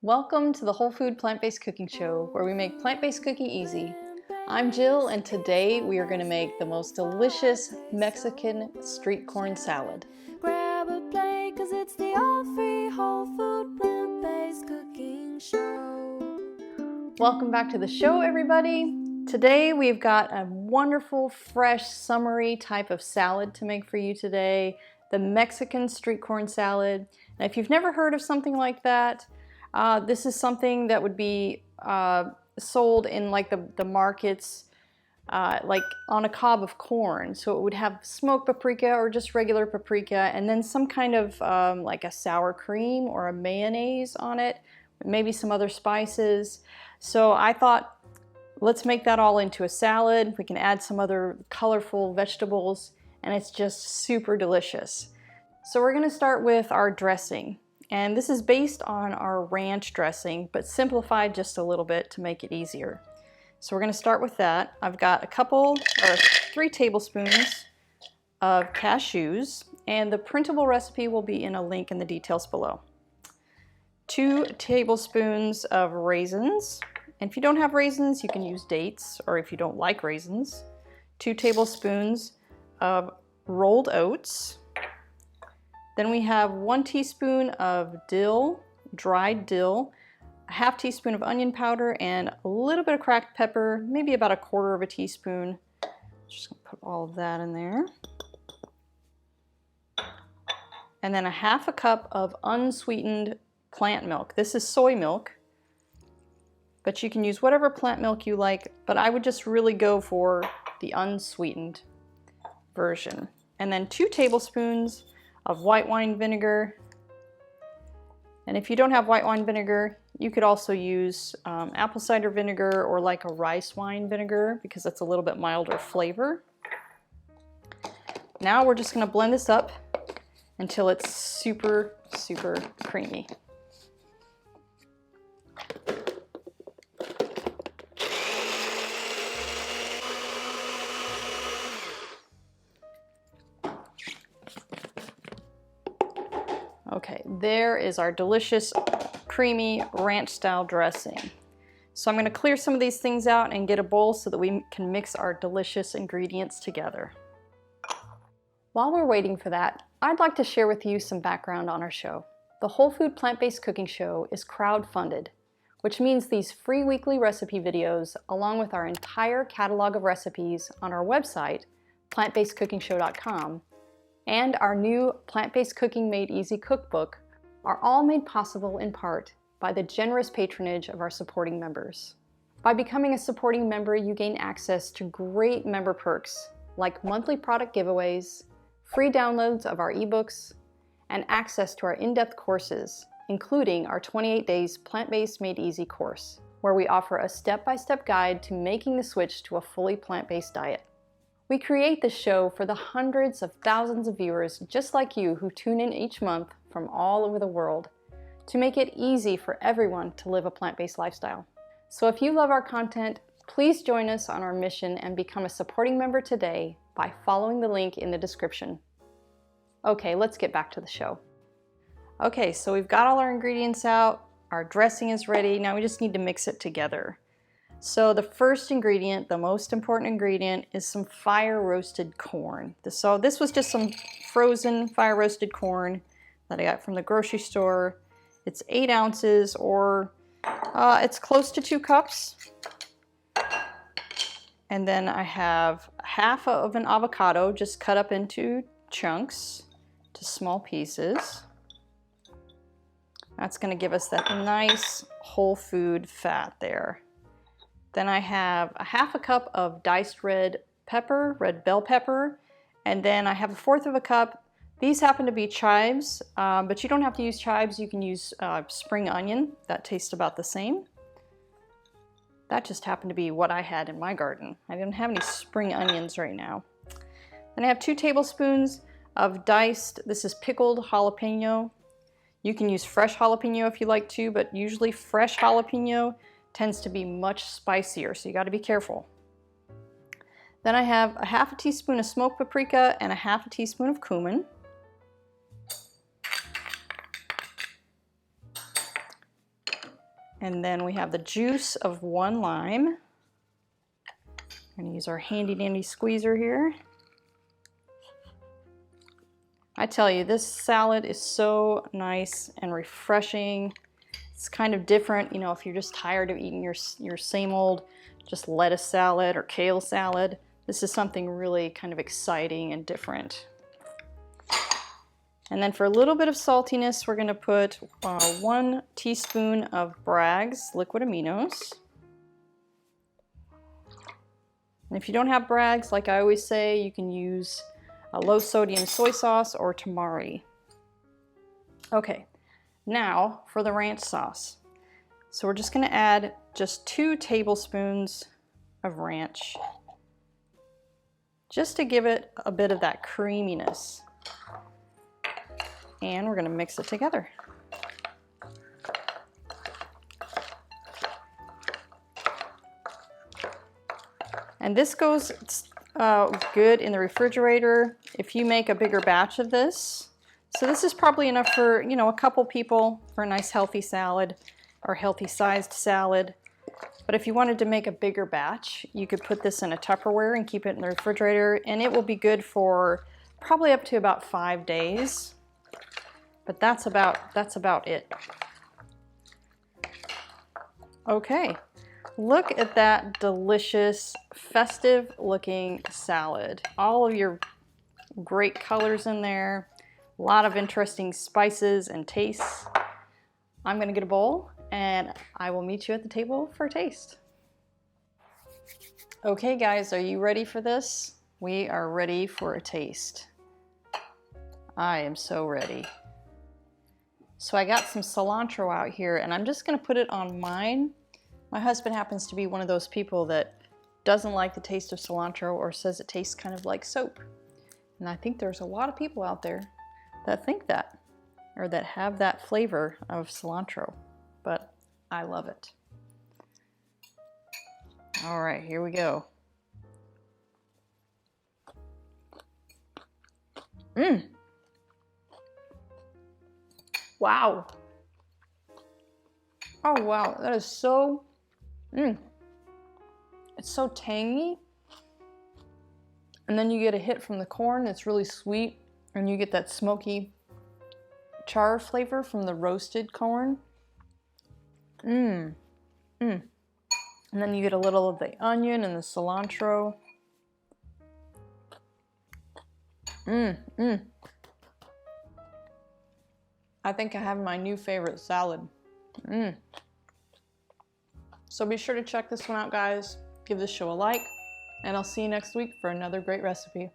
Welcome to the Whole Food Plant-Based Cooking Show, where we make plant-based cooking easy. I'm Jill, and today we are going to make the most delicious Mexican street corn salad. Grab a plate, 'cause it's the all-free whole food plant-based cooking show. Welcome back to the show, everybody. Today we've got a wonderful, fresh, summery type of salad to make for you today, the Mexican street corn salad. Now, if you've never heard of something like that, this is something that would be sold in like the markets, like on a cob of corn. So it would have smoked paprika or just regular paprika, and then some kind of like a sour cream or a mayonnaise on it, maybe some other spices. So I thought, let's make that all into a salad. We can add some other colorful vegetables, and it's just super delicious. So we're going to start with our dressing. And this is based on our ranch dressing, but simplified just a little bit to make it easier. So we're going to start with that. I've got 3 tablespoons of cashews, and the printable recipe will be in a link in the details below. 2 tablespoons of raisins, and if you don't have raisins, you can use dates, or if you don't like raisins. 2 tablespoons of rolled oats. Then we have 1 teaspoon of dill, dried dill, a ½ teaspoon of onion powder, and a little bit of cracked pepper, maybe about 1/4 teaspoon. Just gonna put all of that in there. And then a ½ cup of unsweetened plant milk. This is soy milk, but you can use whatever plant milk you like, but I would just really go for the unsweetened version. And then 2 tablespoons of white wine vinegar. And if you don't have white wine vinegar, you could also use apple cider vinegar or like a rice wine vinegar, because that's a little bit milder flavor. Now we're just going to blend this up until it's super, super creamy. Okay, there is our delicious, creamy ranch-style dressing. So I'm going to clear some of these things out and get a bowl so that we can mix our delicious ingredients together. While we're waiting for that, I'd like to share with you some background on our show. The Whole Food Plant-Based Cooking Show is crowd-funded, which means these free weekly recipe videos, along with our entire catalog of recipes on our website, plantbasedcookingshow.com, and our new Plant-Based Cooking Made Easy cookbook are all made possible in part by the generous patronage of our supporting members. By becoming a supporting member, you gain access to great member perks like monthly product giveaways, free downloads of our ebooks, and access to our in-depth courses, including our 28 Days Plant-Based Made Easy course, where we offer a step-by-step guide to making the switch to a fully plant-based diet. We create this show for the hundreds of thousands of viewers just like you who tune in each month from all over the world to make it easy for everyone to live a plant-based lifestyle. So if you love our content, please join us on our mission and become a supporting member today by following the link in the description. Okay, let's get back to the show. Okay, so we've got all our ingredients out, our dressing is ready, now we just need to mix it together. So the first ingredient, the most important ingredient, is some fire-roasted corn. So this was just some frozen fire-roasted corn that I got from the grocery store. It's 8 ounces, or it's close to 2 cups. And then I have ½ of an avocado just cut up into chunks, to small pieces. That's going to give us that nice whole food fat there. Then I have a ½ cup of diced red pepper, red bell pepper, and then I have a 1/4 cup. These happen to be chives, but you don't have to use chives. You can use spring onion. That tastes about the same. That just happened to be what I had in my garden. I didn't have any spring onions right now. Then I have 2 tablespoons of diced, this is pickled jalapeno. You can use fresh jalapeno if you like to, but usually fresh jalapeno tends to be much spicier, so you got to be careful. Then I have a ½ teaspoon of smoked paprika and a ½ teaspoon of cumin. And then we have the juice of 1 lime. I'm gonna use our handy dandy squeezer here. I tell you, this salad is so nice and refreshing. It's kind of different, you know, if you're just tired of eating your same old just lettuce salad or kale salad. This is something really kind of exciting and different. And then for a little bit of saltiness, we're gonna put 1 teaspoon of Bragg's liquid aminos. And if you don't have Bragg's, like I always say, you can use a low sodium soy sauce or tamari. Okay, now for the ranch sauce. So we're just gonna add just 2 tablespoons of ranch, just to give it a bit of that creaminess. And we're gonna mix it together. And this goes good in the refrigerator if you make a bigger batch of this. So this is probably enough for, you know, a couple people for a nice healthy salad or healthy sized salad. But if you wanted to make a bigger batch, you could put this in a Tupperware and keep it in the refrigerator, and it will be good for probably up to about 5 days. But that's about it. Okay, look at that delicious, festive looking salad. All of your great colors in there, a lot of interesting spices and tastes. I'm gonna get a bowl and I will meet you at the table for a taste. Okay guys, are you ready for this? We are ready for a taste. I am so ready. So I got some cilantro out here and I'm just gonna put it on mine. My husband happens to be one of those people that doesn't like the taste of cilantro or says it tastes kind of like soap. And I think there's a lot of people out there that think that, or that have that flavor of cilantro, but I love it. All right, here we go. Wow. Oh wow, that is so, it's so tangy. And then you get a hit from the corn that's really sweet, and you get that smoky char flavor from the roasted corn. And then you get a little of the onion and the cilantro. I think I have my new favorite salad. So be sure to check this one out, guys. Give this show a like, and I'll see you next week for another great recipe.